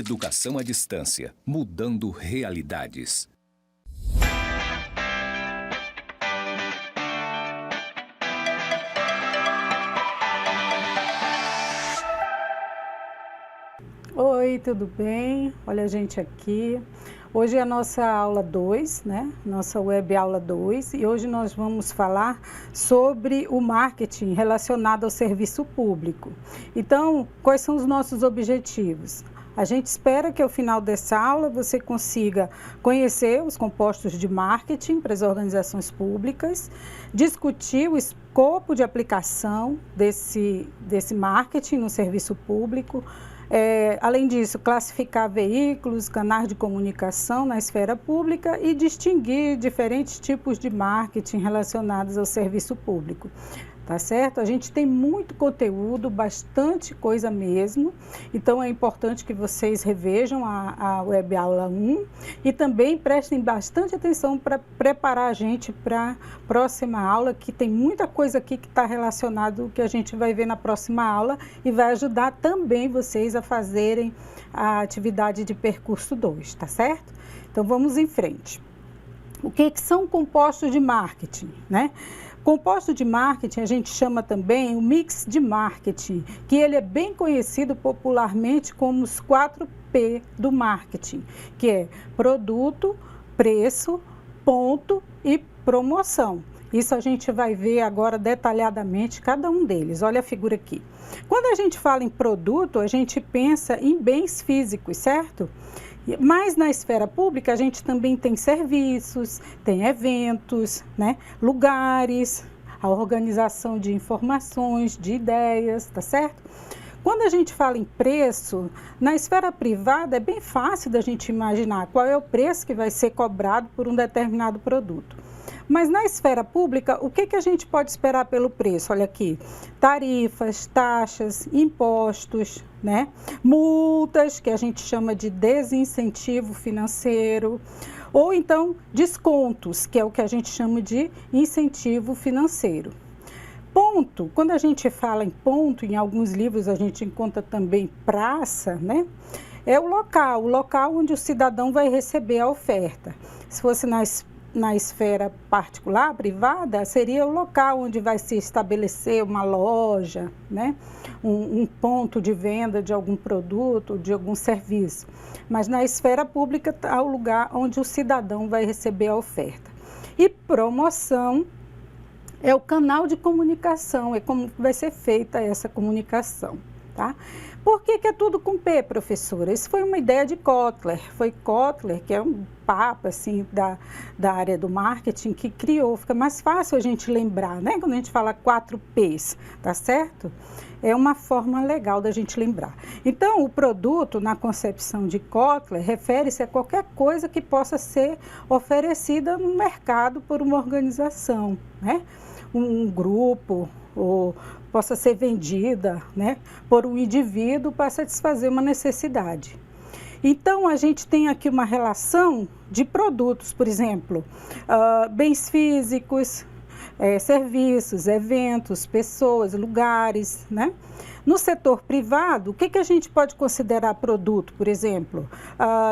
Educação à distância, mudando realidades. Oi, tudo bem? Olha a gente aqui. Hoje é a nossa aula 2, né? Nossa web aula 2, e hoje nós vamos falar sobre o marketing relacionado ao serviço público. Então, quais são os nossos objetivos? A gente espera que ao final dessa aula você consiga conhecer os compostos de marketing para as organizações públicas, discutir o escopo de aplicação desse marketing no serviço público. Além disso, classificar veículos, canais de comunicação na esfera pública e distinguir diferentes tipos de marketing relacionados ao serviço público. Tá certo? A gente tem muito conteúdo, bastante coisa mesmo, então é importante que vocês revejam a web aula 1 e também prestem bastante atenção para preparar a gente para a próxima aula, que tem muita coisa aqui que está relacionado que a gente vai ver na próxima aula e vai ajudar também vocês a fazerem a atividade de percurso 2, tá certo? Então vamos em frente. O que são compostos de marketing, né? Composto de marketing a gente chama também o mix de marketing, que ele é bem conhecido popularmente como os 4P do marketing, que é produto, preço, ponto e promoção. Isso a gente vai ver agora detalhadamente cada um deles. Olha a figura aqui. Quando a gente fala em produto, a gente pensa em bens físicos, certo? Mas na esfera pública a gente também tem serviços, tem eventos, né? Lugares, a organização de informações, de ideias, tá certo? Quando a gente fala em preço, na esfera privada é bem fácil da gente imaginar qual é o preço que vai ser cobrado por um determinado produto. Mas na esfera pública, o que a gente pode esperar pelo preço? Olha aqui, tarifas, taxas, impostos, né? Multas, que a gente chama de desincentivo financeiro, ou então descontos, que é o que a gente chama de incentivo financeiro. Ponto, quando a gente fala em ponto, em alguns livros a gente encontra também praça, né? É o local onde o cidadão vai receber a oferta. Se fosse na esfera particular, privada, seria o local onde vai se estabelecer uma loja, né? Um ponto de venda de algum produto, de algum serviço. Mas na esfera pública é o lugar onde o cidadão vai receber a oferta. E promoção é o canal de comunicação, é como vai ser feita essa comunicação, tá? Por que é tudo com P, professora? Isso foi uma ideia de Kotler. Foi Kotler, que é um papa assim, da área do marketing, que criou. Fica mais fácil a gente lembrar, né? Quando a gente fala 4Ps, tá certo? É uma forma legal da gente lembrar. Então, o produto, na concepção de Kotler, refere-se a qualquer coisa que possa ser oferecida no mercado por uma organização, né? Um grupo, ou possa ser vendida, né, por um indivíduo para satisfazer uma necessidade. Então, a gente tem aqui uma relação de produtos, por exemplo, bens físicos, serviços, eventos, pessoas, lugares, né? No setor privado, o que a gente pode considerar produto? Por exemplo,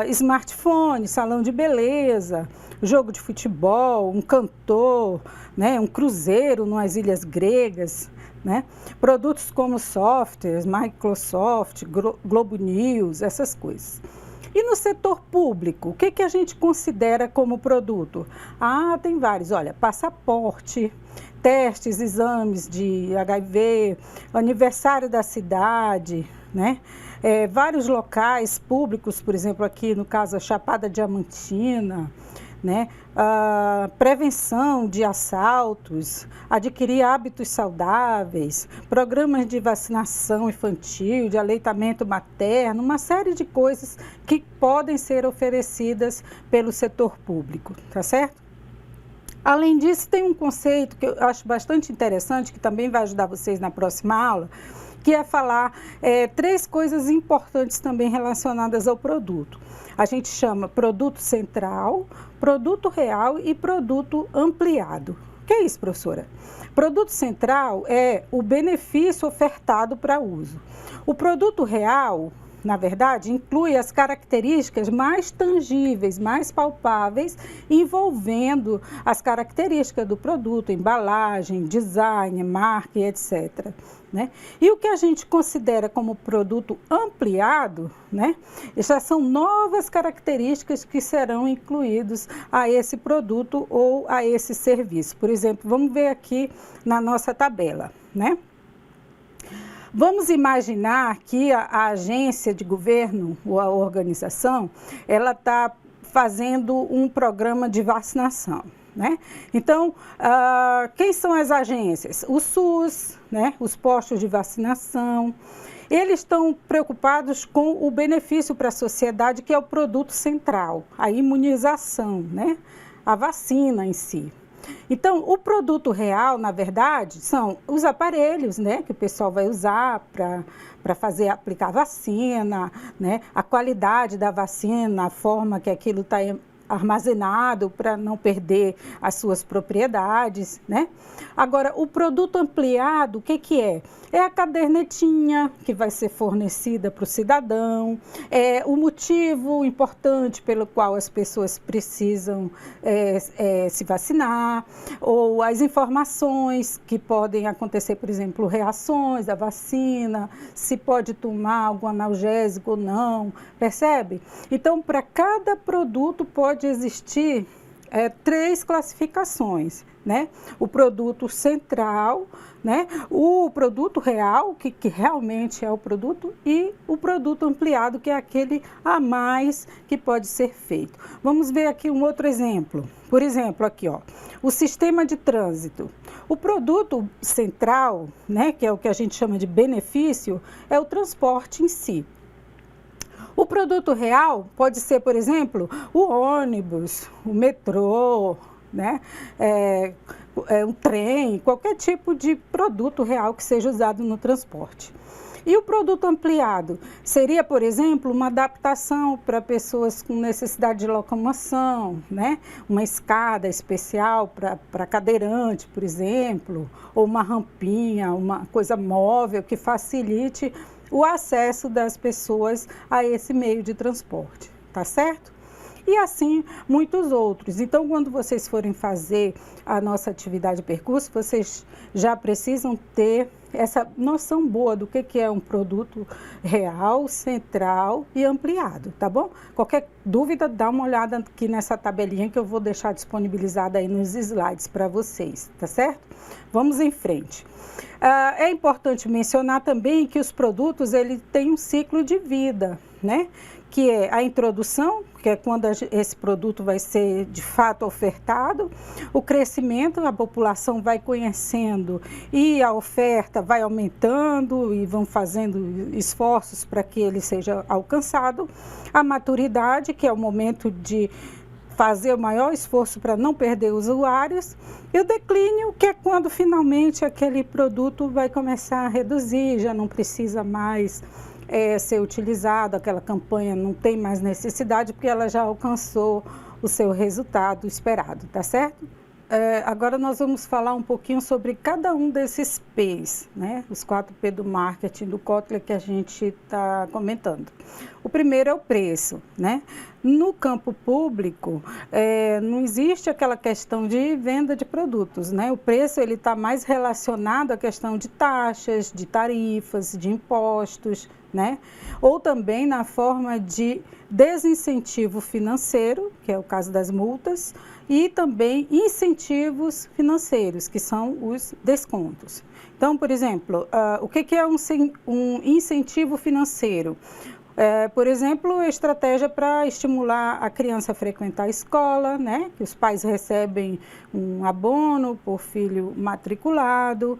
smartphone, salão de beleza, jogo de futebol, um cantor, né? Um cruzeiro nas ilhas gregas, né? Produtos como softwares, Microsoft, Globo News, essas coisas. E no setor público, o que a gente considera como produto? Tem vários, olha, passaporte, testes, exames de HIV, aniversário da cidade, né? Vários locais públicos, por exemplo, aqui no caso a Chapada Diamantina, né? Prevenção de assaltos, adquirir hábitos saudáveis, programas de vacinação infantil, de aleitamento materno, uma série de coisas que podem ser oferecidas pelo setor público, tá certo? Além disso, tem um conceito que eu acho bastante interessante, que também vai ajudar vocês na próxima aula, que é falar 3 coisas importantes também relacionadas ao produto. A gente chama produto central, produto real e produto ampliado. O que é isso, professora? Produto central é o benefício ofertado para uso. O produto real, na verdade, inclui as características mais tangíveis, mais palpáveis, envolvendo as características do produto, embalagem, design, marca e etc. Né? E o que a gente considera como produto ampliado, né, já são novas características que serão incluídos a esse produto ou a esse serviço. Por exemplo, vamos ver aqui na nossa tabela, né? Vamos imaginar que a agência de governo ou a organização, ela está fazendo um programa de vacinação. Né? Então, quem são as agências? O SUS, né? Os postos de vacinação, eles estão preocupados com o benefício para a sociedade, que é o produto central, a imunização, né? A vacina em si. Então, o produto real, na verdade, são os aparelhos, né, que o pessoal vai usar para aplicar a vacina, né, a qualidade da vacina, a forma que aquilo está armazenado para não perder as suas propriedades, né? Agora, o produto ampliado, o que que é? É a cadernetinha que vai ser fornecida para o cidadão, é o motivo importante pelo qual as pessoas precisam se vacinar, ou as informações que podem acontecer, por exemplo, reações da vacina, se pode tomar algum analgésico ou não, percebe? Então, para cada produto pode existir 3 classificações, né? O produto central, né? O produto real, que realmente é o produto, e o produto ampliado, que é aquele a mais que pode ser feito. Vamos ver aqui um outro exemplo. Por exemplo, aqui, ó, o sistema de trânsito. O produto central, né, que é o que a gente chama de benefício, é o transporte em si. O produto real pode ser, por exemplo, o ônibus, o metrô, né? Um trem, qualquer tipo de produto real que seja usado no transporte. E o produto ampliado seria, por exemplo, uma adaptação para pessoas com necessidade de locomoção, né? Uma escada especial para cadeirante, por exemplo, ou uma rampinha, uma coisa móvel que facilite o acesso das pessoas a esse meio de transporte, tá certo? E assim, muitos outros. Então, quando vocês forem fazer a nossa atividade de percurso, vocês já precisam ter essa noção boa do que é um produto real, central e ampliado, tá bom? Qualquer dúvida, dá uma olhada aqui nessa tabelinha que eu vou deixar disponibilizada aí nos slides para vocês, tá certo? Vamos em frente. É importante mencionar também que os produtos, ele têm um ciclo de vida, né? Que é a introdução, que é quando esse produto vai ser de fato ofertado, o crescimento, a população vai conhecendo e a oferta vai aumentando e vão fazendo esforços para que ele seja alcançado, a maturidade, que é o momento de fazer o maior esforço para não perder usuários, e o declínio, que é quando finalmente aquele produto vai começar a reduzir, já não precisa mais ser utilizado, aquela campanha não tem mais necessidade, porque ela já alcançou o seu resultado esperado, tá certo? Agora nós vamos falar um pouquinho sobre cada um desses P's, né? Os 4P do marketing do Kotler que a gente está comentando. O primeiro é o preço, né? No campo público, não existe aquela questão de venda de produtos, né? O preço ele está mais relacionado à questão de taxas, de tarifas, de impostos, né? Ou também na forma de desincentivo financeiro, que é o caso das multas, e também incentivos financeiros, que são os descontos. Então, por exemplo, o que é um incentivo financeiro? Por exemplo, estratégia para estimular a criança a frequentar a escola, né? Que os pais recebem um abono por filho matriculado.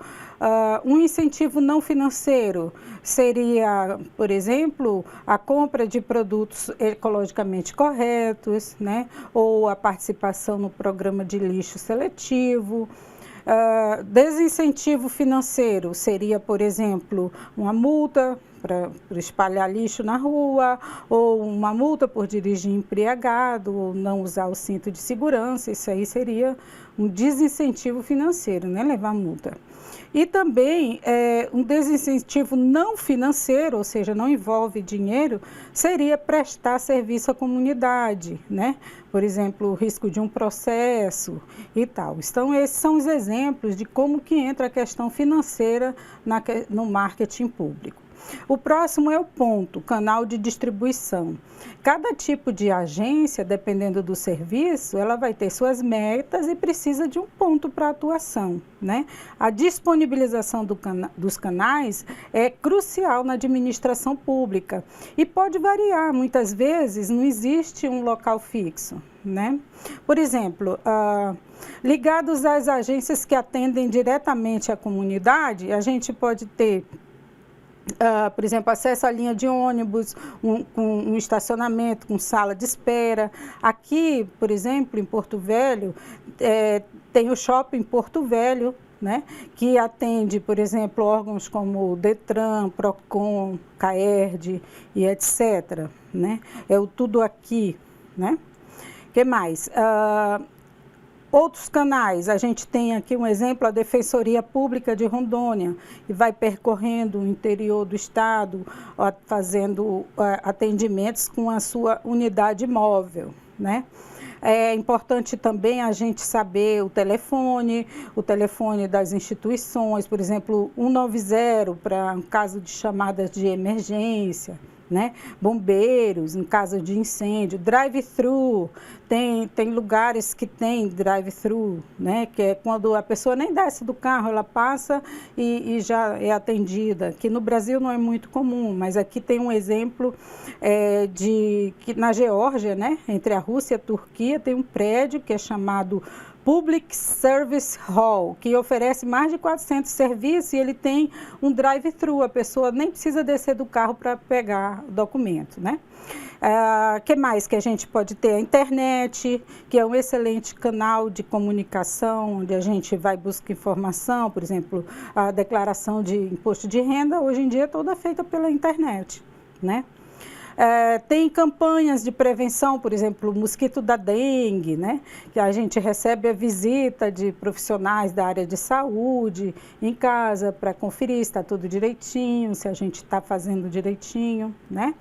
Um incentivo não financeiro seria, por exemplo, a compra de produtos ecologicamente corretos, né? Ou a participação no programa de lixo seletivo. Desincentivo financeiro seria, por exemplo, uma multa por espalhar lixo na rua, ou uma multa por dirigir embriagado, ou não usar o cinto de segurança. Isso aí seria um desincentivo financeiro, né? Levar multa. E também um desincentivo não financeiro, ou seja, não envolve dinheiro, seria prestar serviço à comunidade, né? Por exemplo, o risco de um processo e tal. Então, esses são os exemplos de como que entra a questão financeira no marketing público. O próximo é o ponto, canal de distribuição. Cada tipo de agência, dependendo do serviço, ela vai ter suas metas e precisa de um ponto para atuação, né? A disponibilização dos canais é crucial na administração pública e pode variar. Muitas vezes não existe um local fixo, né? Por exemplo, ligados às agências que atendem diretamente à comunidade, a gente pode ter por exemplo, acesso à linha de ônibus, um estacionamento com sala de espera. Aqui, por exemplo, em Porto Velho, tem o shopping Porto Velho, né, que atende, por exemplo, órgãos como o Detran, Procon, CAERD e etc. Né? É o Tudo Aqui. Né? O que mais? Outros canais, a gente tem aqui um exemplo, a Defensoria Pública de Rondônia, que vai percorrendo o interior do estado, fazendo atendimentos com a sua unidade móvel, né? É importante também a gente saber o telefone das instituições, por exemplo, 190 para um caso de chamadas de emergência, né? Bombeiros, em caso de incêndio, drive-thru, tem lugares que tem drive-thru, né? Que é quando a pessoa nem desce do carro, ela passa e já é atendida. Aqui no Brasil não é muito comum, mas aqui tem um exemplo que na Geórgia, né? Entre a Rússia e a Turquia, tem um prédio que é chamado Public Service Hall, que oferece mais de 400 serviços e ele tem um drive-thru, a pessoa nem precisa descer do carro para pegar o documento, né? Que mais que a gente pode ter? A internet, que é um excelente canal de comunicação, onde a gente vai buscar informação, por exemplo, a declaração de imposto de renda, hoje em dia é toda feita pela internet, né? Tem campanhas de prevenção, por exemplo, o mosquito da dengue, né? Que a gente recebe a visita de profissionais da área de saúde em casa para conferir se está tudo direitinho, se a gente está fazendo direitinho, né?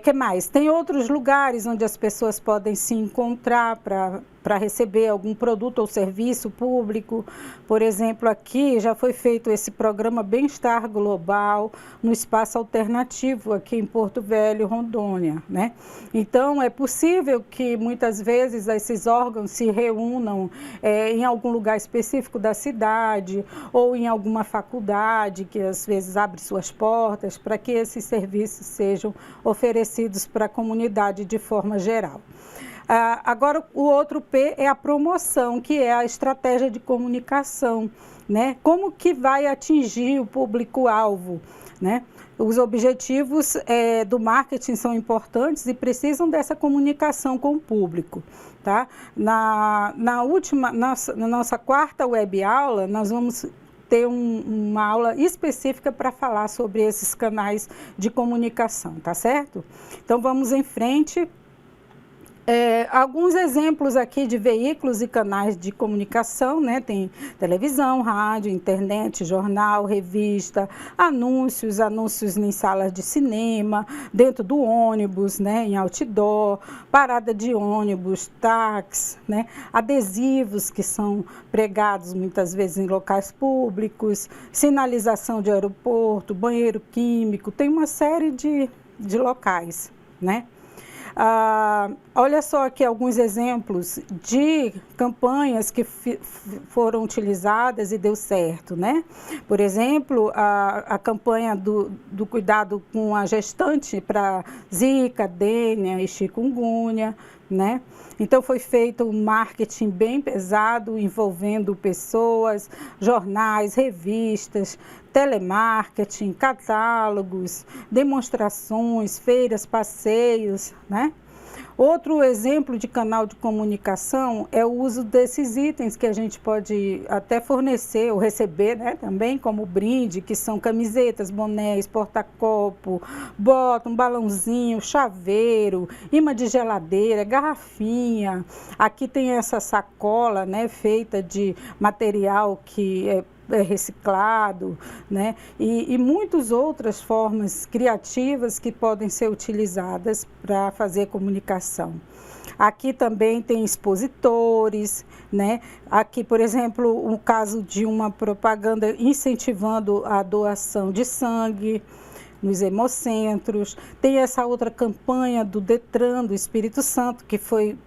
Que mais? Tem outros lugares onde as pessoas podem se encontrar para receber algum produto ou serviço público. Por exemplo, aqui já foi feito esse programa Bem-Estar Global no espaço alternativo aqui em Porto Velho, Rondônia, né? Então, é possível que muitas vezes esses órgãos se reúnam em algum lugar específico da cidade ou em alguma faculdade que às vezes abre suas portas para que esses serviços sejam oferecidos para a comunidade de forma geral. Agora, o outro P é a promoção, que é a estratégia de comunicação, né? Como que vai atingir o público-alvo, né? Os objetivos do marketing são importantes e precisam dessa comunicação com o público, tá? Na nossa quarta web aula, nós vamos ter uma aula específica para falar sobre esses canais de comunicação, tá certo? Então, vamos em frente. Alguns exemplos aqui de veículos e canais de comunicação, né? Tem televisão, rádio, internet, jornal, revista, anúncios em salas de cinema, dentro do ônibus, né? Em outdoor, parada de ônibus, táxi, né? Adesivos que são pregados muitas vezes em locais públicos, sinalização de aeroporto, banheiro químico, tem uma série de locais, né? Olha só aqui alguns exemplos de campanhas que foram utilizadas e deu certo, né? Por exemplo, a campanha do cuidado com a gestante para Zika, Dênia e chikungunya, né? Então, foi feito um marketing bem pesado, envolvendo pessoas, jornais, revistas, telemarketing, catálogos, demonstrações, feiras, passeios, né? Outro exemplo de canal de comunicação é o uso desses itens que a gente pode até fornecer ou receber, né, também como brinde, que são camisetas, bonés, porta-copo, bota, um balãozinho, chaveiro, imã de geladeira, garrafinha. Aqui tem essa sacola, né, feita de material que é reciclado, né? E muitas outras formas criativas que podem ser utilizadas para fazer comunicação. Aqui também tem expositores, né? Aqui, por exemplo, um caso de uma propaganda incentivando a doação de sangue nos hemocentros. Tem essa outra campanha do Detran, do Espírito Santo, que foi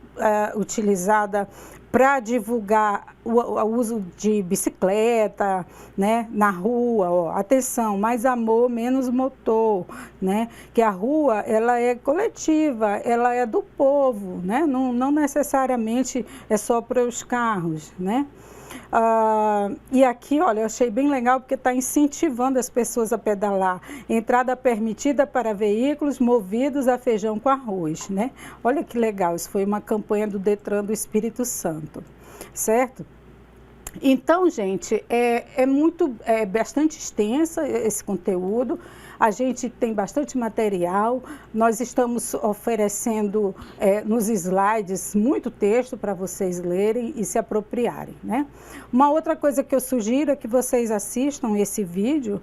utilizada para divulgar o uso de bicicleta, né, na rua. Ó, atenção, mais amor, menos motor, né, que a rua ela é coletiva, ela é do povo, né, não necessariamente é só para os carros, né. E aqui, olha, eu achei bem legal porque está incentivando as pessoas a pedalar. Entrada permitida para veículos movidos a feijão com arroz, né? Olha que legal, isso foi uma campanha do Detran do Espírito Santo, certo? Então, gente, é bastante extensa esse conteúdo. A gente tem bastante material, nós estamos oferecendo nos slides muito texto para vocês lerem e se apropriarem, né? Uma outra coisa que eu sugiro é que vocês assistam esse vídeo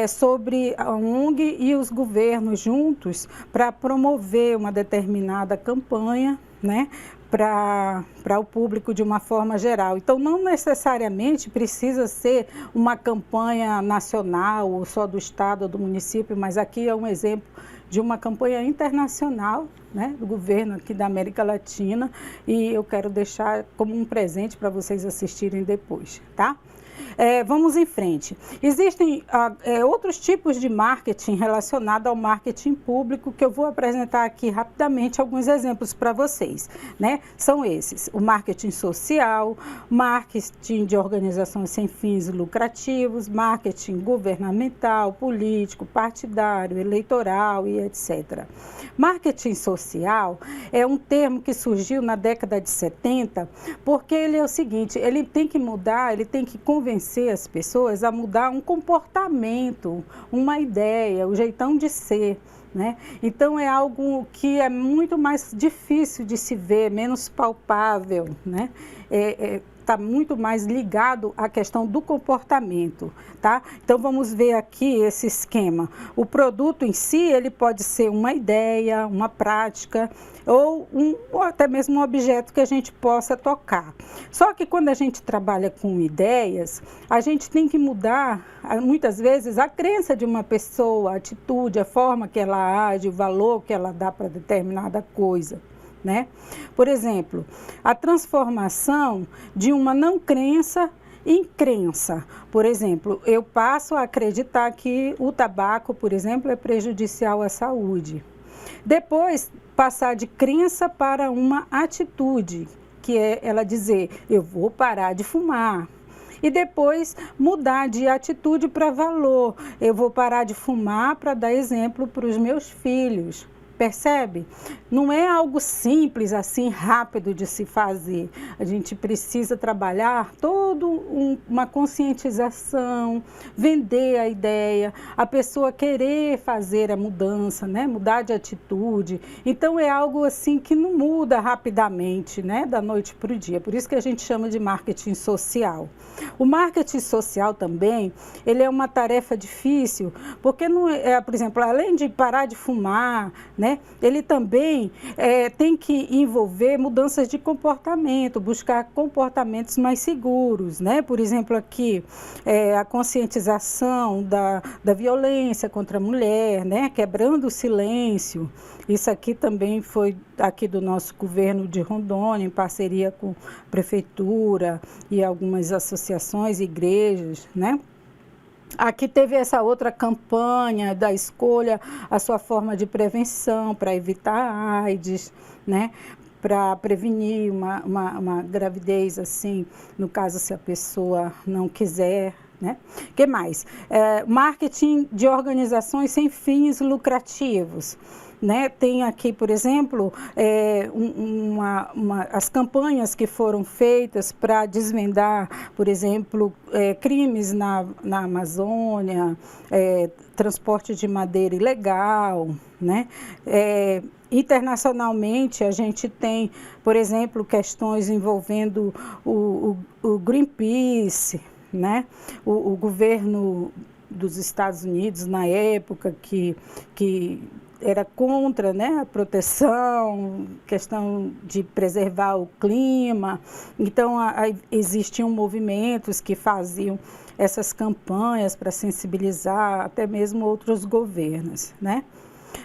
sobre a ONG e os governos juntos para promover uma determinada campanha, né? Para o público de uma forma geral. Então, não necessariamente precisa ser uma campanha nacional ou só do estado ou do município, mas aqui é um exemplo de uma campanha internacional, né, do governo aqui da América Latina, e eu quero deixar como um presente para vocês assistirem depois, tá? Vamos em frente. Existem outros tipos de marketing relacionado ao marketing público que eu vou apresentar aqui rapidamente alguns exemplos para vocês, né? São esses: o marketing social, marketing de organizações sem fins lucrativos, marketing governamental, político, partidário, eleitoral e etc. Marketing social é um termo que surgiu na década de 70, porque ele é o seguinte, ele tem que mudar, ele tem que convencer as pessoas a mudar um comportamento, uma ideia, o jeitão de ser, né? Então é algo que é muito mais difícil de se ver, menos palpável, né? Está muito mais ligado à questão do comportamento, tá? Então vamos ver aqui esse esquema. O produto em si, ele pode ser uma ideia, uma prática ou até mesmo um objeto que a gente possa tocar. Só que quando a gente trabalha com ideias, a gente tem que mudar, muitas vezes, a crença de uma pessoa, a atitude, a forma que ela age, o valor que ela dá para determinada coisa, né? Por exemplo, a transformação de uma não crença em crença. Por exemplo, eu passo a acreditar que o tabaco, por exemplo, é prejudicial à saúde. Depois, passar de crença para uma atitude, que é ela dizer, eu vou parar de fumar. E depois mudar de atitude para valor. Eu vou parar de fumar para dar exemplo para os meus filhos. Percebe? Não é algo simples assim, rápido de se fazer. A gente precisa trabalhar toda uma conscientização, vender a ideia, a pessoa querer fazer a mudança, né? Mudar de atitude. Então é algo assim que não muda rapidamente, né? Da noite para o dia. Por isso que a gente chama de marketing social. O marketing social também, ele é uma tarefa difícil, porque não por exemplo, além de parar de fumar, né? Ele também tem que envolver mudanças de comportamento, buscar comportamentos mais seguros, né? Por exemplo, aqui a conscientização da violência contra a mulher, né? Quebrando o silêncio. Isso aqui também foi aqui do nosso governo de Rondônia, em parceria com a prefeitura e algumas associações, igrejas, né? Aqui teve essa outra campanha da escolha a sua forma de prevenção para evitar a AIDS, né? Para prevenir uma gravidez assim, no caso se a pessoa não quiser, né? Que mais? Marketing de organizações sem fins lucrativos. né? Tem aqui, por exemplo, as campanhas que foram feitas para desvendar, por exemplo, crimes na Amazônia, transporte de madeira ilegal, né? Internacionalmente, a gente tem, por exemplo, questões envolvendo o Greenpeace, né? O governo dos Estados Unidos, na época, que era contra, né, a proteção, questão de preservar o clima. Então, existiam movimentos que faziam essas campanhas para sensibilizar até mesmo outros governos, né?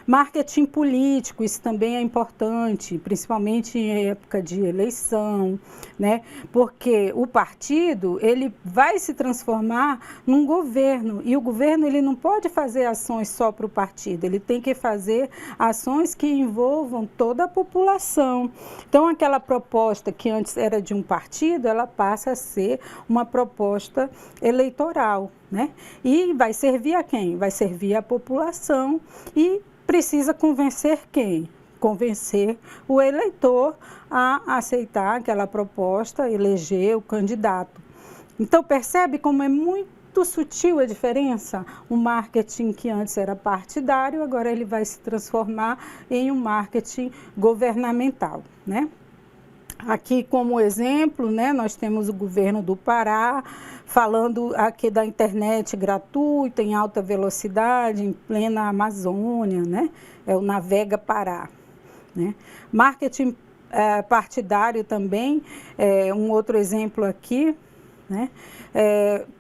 Marketing político, isso também é importante, principalmente em época de eleição, né? Porque o partido, ele vai se transformar num governo, e o governo ele não pode fazer ações só para o partido, ele tem que fazer ações que envolvam toda a população. Então, aquela proposta que antes era de um partido, ela passa a ser uma proposta eleitoral, né? E vai servir a quem? Vai servir a população e precisa convencer quem? Convencer o eleitor a aceitar aquela proposta, eleger o candidato. Então, percebe como é muito sutil a diferença? Um marketing que antes era partidário, agora ele vai se transformar em um marketing governamental, né? Aqui como exemplo, né, nós temos o governo do Pará, falando aqui da internet gratuita, em alta velocidade, em plena Amazônia, né? É o Navega Pará, né? Marketing partidário também, um outro exemplo aqui, né?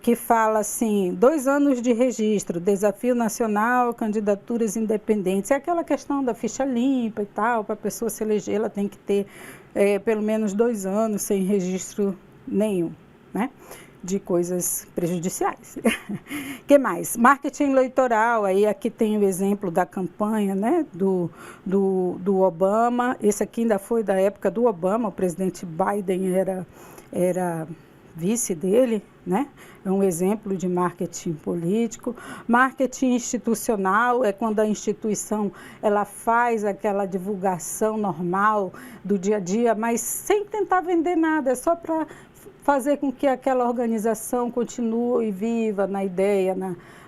Que fala assim, 2 anos de registro, desafio nacional, candidaturas independentes. É aquela questão da ficha limpa e tal, para a pessoa se eleger, ela tem que ter pelo menos 2 anos sem registro nenhum, né? De coisas prejudiciais. Que mais? Marketing eleitoral, aí aqui tem o exemplo da campanha, né, do Obama. Esse aqui ainda foi da época do Obama, o presidente Biden era vice dele, né? É um exemplo de marketing político. Marketing institucional é quando a instituição ela faz aquela divulgação normal do dia a dia, mas sem tentar vender nada, é só para fazer com que aquela organização continue viva na ideia,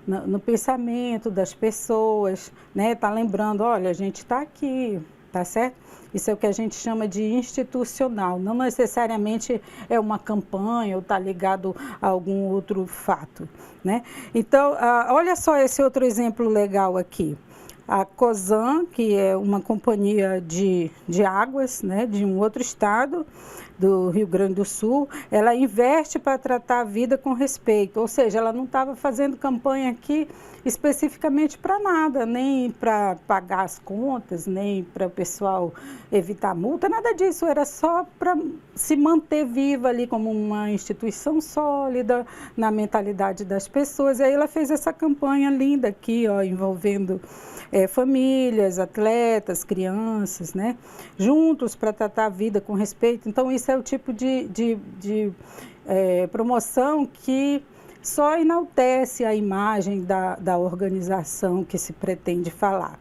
no pensamento das pessoas, né? Tá lembrando, olha, a gente está aqui, tá certo? Isso é o que a gente chama de institucional, não necessariamente é uma campanha ou está ligado a algum outro fato, né? Então, olha só esse outro exemplo legal aqui. A Cosan, que é uma companhia de águas, né, de um outro estado, do Rio Grande do Sul, ela investe para tratar a vida com respeito, ou seja, ela não estava fazendo campanha aqui especificamente para nada, nem para pagar as contas, nem para o pessoal evitar multa, nada disso, era só para se manter viva ali como uma instituição sólida na mentalidade das pessoas. E aí ela fez essa campanha linda aqui, ó, envolvendo famílias, atletas, crianças, né, juntos para tratar a vida com respeito. Então, isso é o tipo de promoção que só enaltece a imagem da organização que se pretende falar.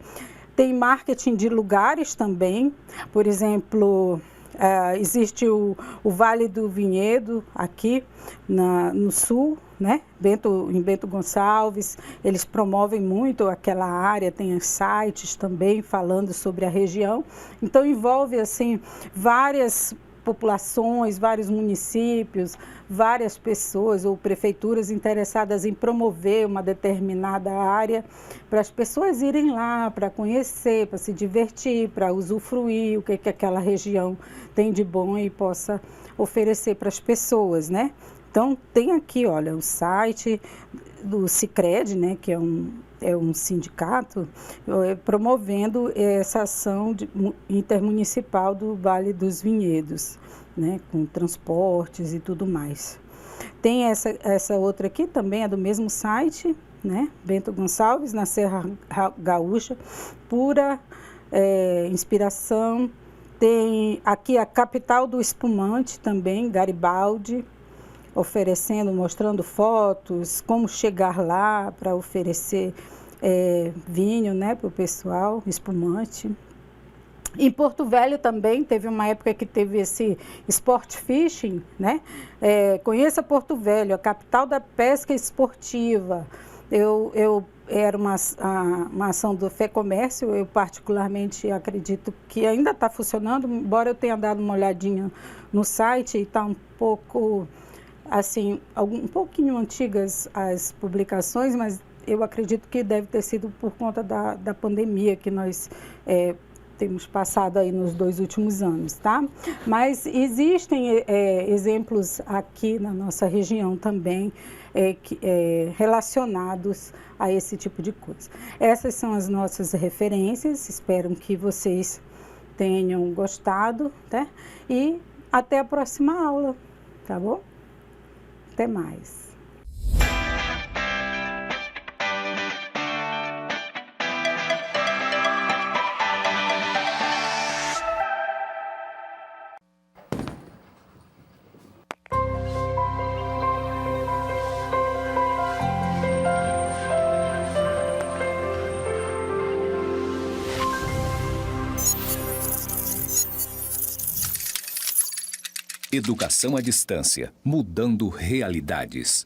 Tem marketing de lugares também, por exemplo, existe o Vale do Vinhedo aqui no sul, né? Em Bento Gonçalves, eles promovem muito aquela área, tem sites também falando sobre a região. Então envolve assim várias populações, vários municípios, várias pessoas ou prefeituras interessadas em promover uma determinada área para as pessoas irem lá, para conhecer, para se divertir, para usufruir o que aquela região tem de bom e possa oferecer para as pessoas, né? Então, tem aqui, olha, o site do Sicredi, né, que é um sindicato, promovendo essa ação intermunicipal do Vale dos Vinhedos, né, com transportes e tudo mais. Tem essa outra aqui, também é do mesmo site, né, Bento Gonçalves, na Serra Gaúcha, pura inspiração. Tem aqui a capital do espumante também, Garibaldi, oferecendo, mostrando fotos, como chegar lá para oferecer vinho, né, para o pessoal, espumante. Em Porto Velho também teve uma época que teve esse sport fishing, né? Conheça Porto Velho, a capital da pesca esportiva. Era uma ação do FEComércio, eu particularmente acredito que ainda está funcionando, embora eu tenha dado uma olhadinha no site e está um pouco, assim, um pouquinho antigas as publicações, mas eu acredito que deve ter sido por conta da pandemia que nós temos passado aí nos 2 últimos anos, tá? Mas existem exemplos aqui na nossa região também relacionados a esse tipo de coisa. Essas são as nossas referências, espero que vocês tenham gostado, tá? E até a próxima aula, tá bom? Até mais. Educação à distância, mudando realidades.